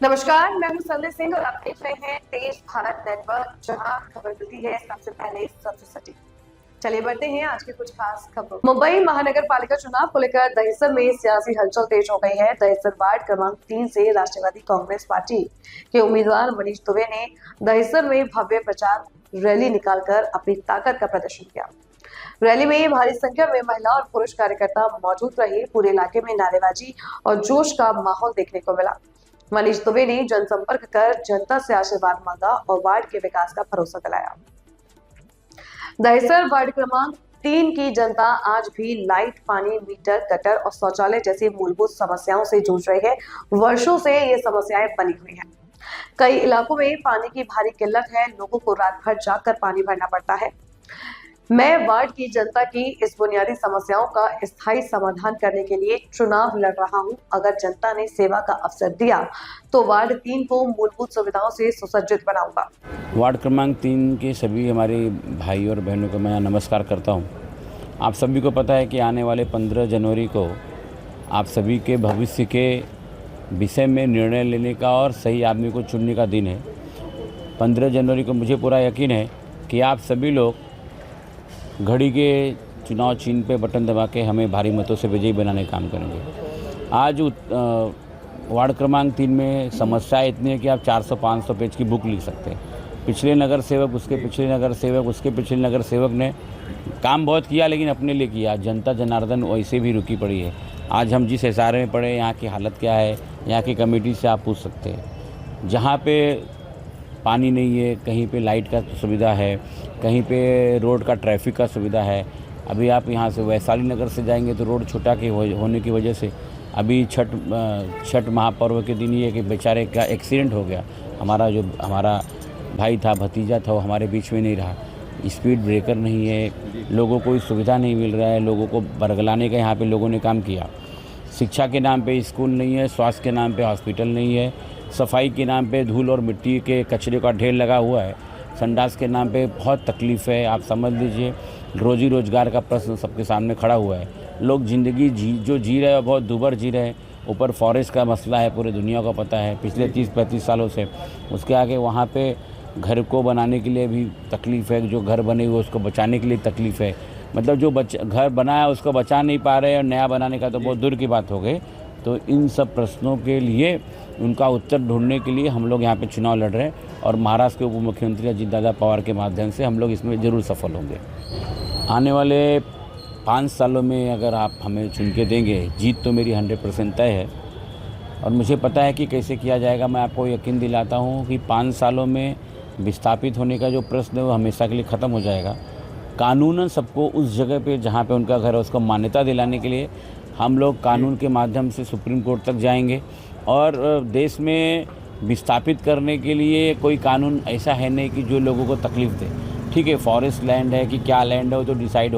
नमस्कार, मैं हूं संजय सिंह और आप देख रहे हैं तेज भारत नेटवर्क, जहां खबर मिलती है सबसे पहले सबसे सटीक। चलिए बढ़ते हैं आज के कुछ खास खबरों। मुंबई महानगर पालिका चुनाव को लेकर दहिसर में सियासी हलचल तेज हो गई है। दहिसर वार्ड क्रमांक 3 से राष्ट्रवादी कांग्रेस पार्टी के उम्मीदवार मनीष दुबे ने दहिसर में भव्य प्रचार रैली निकालकर अपनी ताकत का प्रदर्शन किया। रैली में भारी संख्या में महिला और पुरुष कार्यकर्ता मौजूद रहे। पूरे इलाके में नारेबाजी और जोश का माहौल देखने को मिला। मनीष दुबे ने जनसंपर्क कर जनता से आशीर्वाद मांगा और वार्ड के विकास का भरोसा दिलाया। दहिसर वार्ड क्रमांक 3 की जनता आज भी लाइट, पानी, मीटर, गटर और शौचालय जैसी मूलभूत समस्याओं से जूझ रही है। वर्षों से ये समस्याएं बनी हुई हैं। कई इलाकों में पानी की भारी किल्लत है। लोगों को रात भर जागकर पानी भरना पड़ता है। मैं वार्ड की जनता की इस बुनियादी समस्याओं का स्थायी समाधान करने के लिए चुनाव लड़ रहा हूं। अगर जनता ने सेवा का अवसर दिया तो वार्ड 3 को मूलभूत सुविधाओं से सुसज्जित बनाऊंगा। वार्ड क्रमांक 3 के सभी हमारे भाई और बहनों को मैं नमस्कार करता हूं। आप सभी को पता है कि आने वाले 15 जनवरी को आप सभी के भविष्य के विषय में निर्णय लेने का और सही आदमी को चुनने का दिन है। 15 जनवरी को मुझे पूरा यकीन है कि आप सभी लोग घड़ी के चुनाव चिन्ह पे बटन दबा के हमें भारी मतों से विजयी बनाने का काम करेंगे। आज वार्ड क्रमांक 3 में समस्याएं इतनी है कि आप 400-500 पेज की बुक लिख सकते हैं। पिछले नगर सेवक, उसके पिछले नगर सेवक, उसके पिछले नगर सेवक ने काम बहुत किया, लेकिन अपने लिए किया। जनता जनार्दन वैसे भी रुकी पड़ी है। आज हम जिस एसआर में पड़े, यहाँ की हालत क्या है, यहाँ की कमेटी से आप पूछ सकते हैं। जहाँ पे पानी नहीं है, कहीं पे लाइट का सुविधा है, कहीं पे रोड का ट्रैफिक का सुविधा है। अभी आप यहाँ से वैशाली नगर से जाएंगे तो रोड छोटा के होने की वजह से अभी छठ महापर्व के दिन ये कि बेचारे का एक्सीडेंट हो गया। हमारा भाई था, भतीजा था, वो हमारे बीच में नहीं रहा। स्पीड ब्रेकर नहीं है, लोगों को सुविधा नहीं मिल रहा है। लोगों को बरगलाने का यहाँ पे लोगों ने काम किया। शिक्षा के नाम पे स्कूल नहीं है, स्वास्थ्य के नाम पे हॉस्पिटल नहीं है, सफाई के नाम पे धूल और मिट्टी के कचरे का ढेर लगा हुआ है, संडास के नाम पे बहुत तकलीफ़ है। आप समझ लीजिए, रोजी रोजगार का प्रश्न सबके सामने खड़ा हुआ है। लोग ज़िंदगी जो जी रहे हैं बहुत दुभर जी रहे हैं। ऊपर फॉरेस्ट का मसला है, पूरे दुनिया को पता है पिछले 30-35 सालों से। उसके आगे वहाँ पे घर को बनाने के लिए भी तकलीफ़ है, जो घर बने हुए उसको बचाने के लिए तकलीफ़ है। मतलब जो घर बना है उसको बचा नहीं पा रहे, और नया बनाने का तो बहुत दूर की बात हो गई। तो इन सब प्रश्नों के लिए उनका उत्तर ढूंढने के लिए हम लोग यहाँ पे चुनाव लड़ रहे हैं, और महाराष्ट्र के उप मुख्यमंत्री अजीत दादा पवार के माध्यम से हम लोग इसमें ज़रूर सफल होंगे। आने वाले 5 सालों में अगर आप हमें चुन के देंगे, जीत तो मेरी 100% तय है। और मुझे पता है कि कैसे किया जाएगा। मैं आपको यकीन दिलाता हूँ कि 5 सालों में विस्थापित होने का जो प्रश्न है वो हमेशा के लिए ख़त्म हो जाएगा। कानूनन सबको उस जगह पे जहाँ पे उनका घर है उसको मान्यता दिलाने के लिए हम लोग कानून के माध्यम से सुप्रीम कोर्ट तक जाएंगे। और देश में विस्थापित करने के लिए कोई कानून ऐसा है नहीं कि जो लोगों को तकलीफ़ दे। ठीक है, फॉरेस्ट लैंड है कि क्या लैंड है वो तो डिसाइड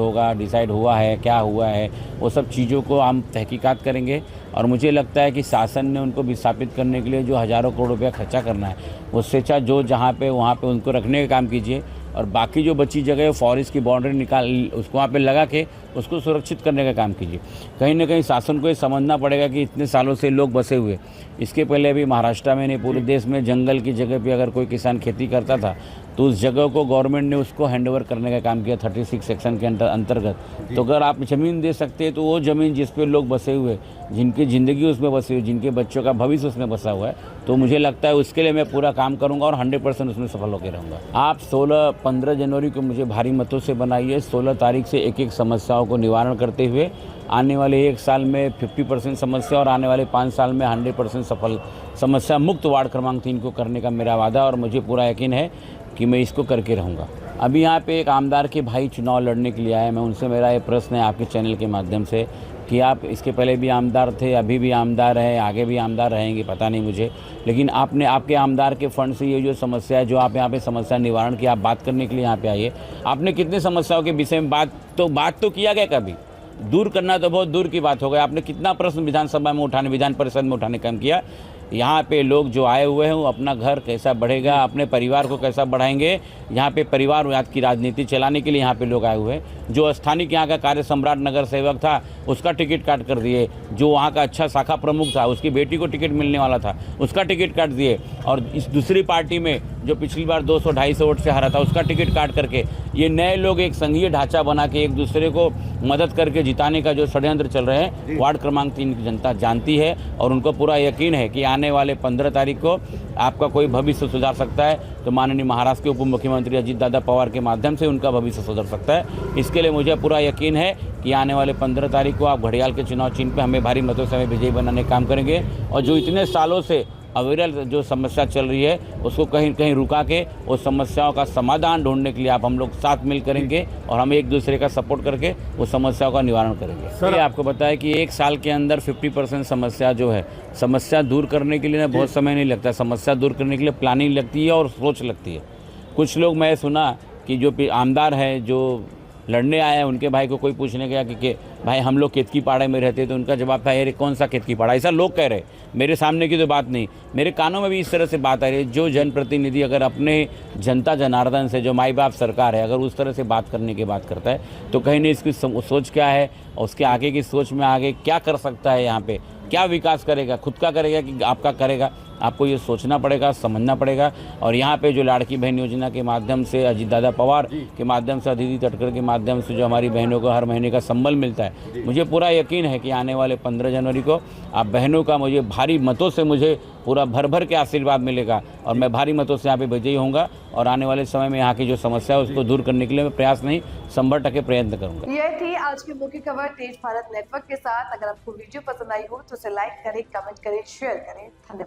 हुआ है, क्या हुआ है, वो सब चीज़ों को हम तहकीकात करेंगे। और मुझे लगता है कि शासन ने उनको विस्थापित करने के लिए जो हज़ारों करोड़ रुपया खर्चा करना है, उससे अच्छा जो जहाँ पे वहाँ पे उनको रखने का काम कीजिए। और बाकी जो बची जगह है फॉरेस्ट की बाउंड्री निकाल उसको वहाँ पे लगा के उसको सुरक्षित करने का काम कीजिए। कहीं ना कहीं शासन को ये समझना पड़ेगा कि इतने सालों से लोग बसे हुए। इसके पहले भी महाराष्ट्र में नहीं, पूरे देश में जंगल की जगह पे अगर कोई किसान खेती करता था तो उस जगह को गवर्नमेंट ने उसको हैंडओवर करने का काम किया 36 सेक्शन के अंतर्गत। तो अगर आप ज़मीन दे सकते हैं तो वो ज़मीन जिस पे लोग बसे हुए, जिनकी ज़िंदगी उसमें बसी हुई, जिनके बच्चों का भविष्य उसमें बसा हुआ है, तो मुझे लगता है उसके लिए मैं पूरा काम करूँगा और 100% उसमें सफल होकर रहूँगा। आप 15 जनवरी को मुझे भारी मतों से बनाइए। 16 तारीख से एक समस्याओं को निवारण करते हुए आने वाले 1 साल में 50% समस्या और आने वाले 5 साल में 100% सफल समस्या मुक्त वार्ड क्रमांक 3 को करने का मेरा वादा, और मुझे पूरा यकीन है कि मैं इसको करके रहूँगा। अभी यहाँ पे एक आमदार के भाई चुनाव लड़ने के लिए आए। मैं उनसे मेरा ये प्रश्न है आपके चैनल के माध्यम से कि आप इसके पहले भी आमदार थे, अभी भी आमदार हैं, आगे भी आमदार रहेंगे, पता नहीं मुझे, लेकिन आपने आपके आमदार के फंड से ये जो समस्या है, जो आप यहाँ पे समस्या निवारण की आप बात करने के लिए यहाँ पे आइए। आपने कितने समस्याओं के विषय में बात तो किया गया, कभी दूर करना तो बहुत दूर की बात हो गई। आपने कितना प्रश्न विधानसभा में उठाने, विधान परिषद में उठाने काम किया। यहाँ पे लोग जो आए हुए हैं वो अपना घर कैसा बढ़ेगा, अपने परिवार को कैसा बढ़ाएंगे, यहाँ पे परिवारवाद की राजनीति चलाने के लिए यहाँ पे लोग आए हुए हैं। जो स्थानीय यहाँ का कार्य सम्राट नगर सेवक था उसका टिकट काट कर दिए, जो वहाँ का अच्छा शाखा प्रमुख था उसकी बेटी को टिकट मिलने वाला था उसका टिकट काट दिए, और इस दूसरी पार्टी में जो पिछली बार 200-250 वोट से हारा था उसका टिकट काट करके ये नए लोग एक संघीय ढांचा बना के एक दूसरे को मदद करके जिताने का जो षड्यंत्र चल रहे हैं वार्ड क्रमांक 3 की जनता जानती है, और उनको पूरा यकीन है कि आने वाले 15 तारीख को आपका कोई भविष्य सुधार सकता है तो माननीय महाराष्ट्र के उप मुख्यमंत्री अजीत दादा पवार के माध्यम से उनका भविष्य सुधर सकता है। इसके लिए मुझे पूरा यकीन है कि आने वाले 15 तारीख को आप घड़ियाल के चुनाव चिन्ह पे हमें भारी मतों से हमें विजयी बनाने का काम करेंगे, और जो इतने सालों से अविरल जो समस्या चल रही है उसको कहीं कहीं रुका के उस समस्याओं का समाधान ढूंढने के लिए आप हम लोग साथ मिल करेंगे और हम एक दूसरे का सपोर्ट करके उस समस्याओं का निवारण करेंगे। सर आपको बताया कि एक साल के अंदर 50% समस्या जो है, समस्या दूर करने के लिए ना बहुत समय नहीं लगता, समस्या दूर करने के लिए प्लानिंग लगती है और सोच लगती है। कुछ लोग मैं सुना कि जो आमदार है जो लड़ने आए हैं उनके भाई को कोई पूछने गया कि भाई हम लोग केतकी पाड़े में रहते, तो उनका जवाब था अरे कौन सा केतकी पाड़ा, ऐसा लोग कह रहे, मेरे सामने की तो बात नहीं, मेरे कानों में भी इस तरह से बात आ रही है। जो जनप्रतिनिधि अगर अपने जनता जनार्दन से जो माई बाप सरकार है अगर उस तरह से बात करने की बात करता है तो कहीं नहीं इसकी सोच क्या है और उसके आगे की सोच में आगे क्या कर सकता है, यहाँ पे क्या विकास करेगा, खुद का करेगा कि आपका करेगा, आपको ये सोचना पड़ेगा, समझना पड़ेगा। और यहाँ पे जो लाड़की बहन योजना के माध्यम से अजीत दादा पवार के माध्यम से दीदी तटकर के माध्यम से जो हमारी बहनों को हर महीने का संबल मिलता है, मुझे पूरा यकीन है कि आने वाले 15 जनवरी को आप बहनों का मुझे भारी मतों से मुझे पूरा भर भर के आशीर्वाद मिलेगा और मैं भारी मतों से यहाँ पे विजयी होऊंगा और आने वाले समय में यहाँ की जो समस्या है उसको दूर करने के लिए मैं प्रयास नहीं 100% प्रयत्न करूंगा। यह थी आज की मुख्य खबर तेज भारत नेटवर्क के साथ। अगर आपको वीडियो पसंद आई हो तो उसे लाइक करें, कमेंट करें, शेयर करें। धन्यवाद।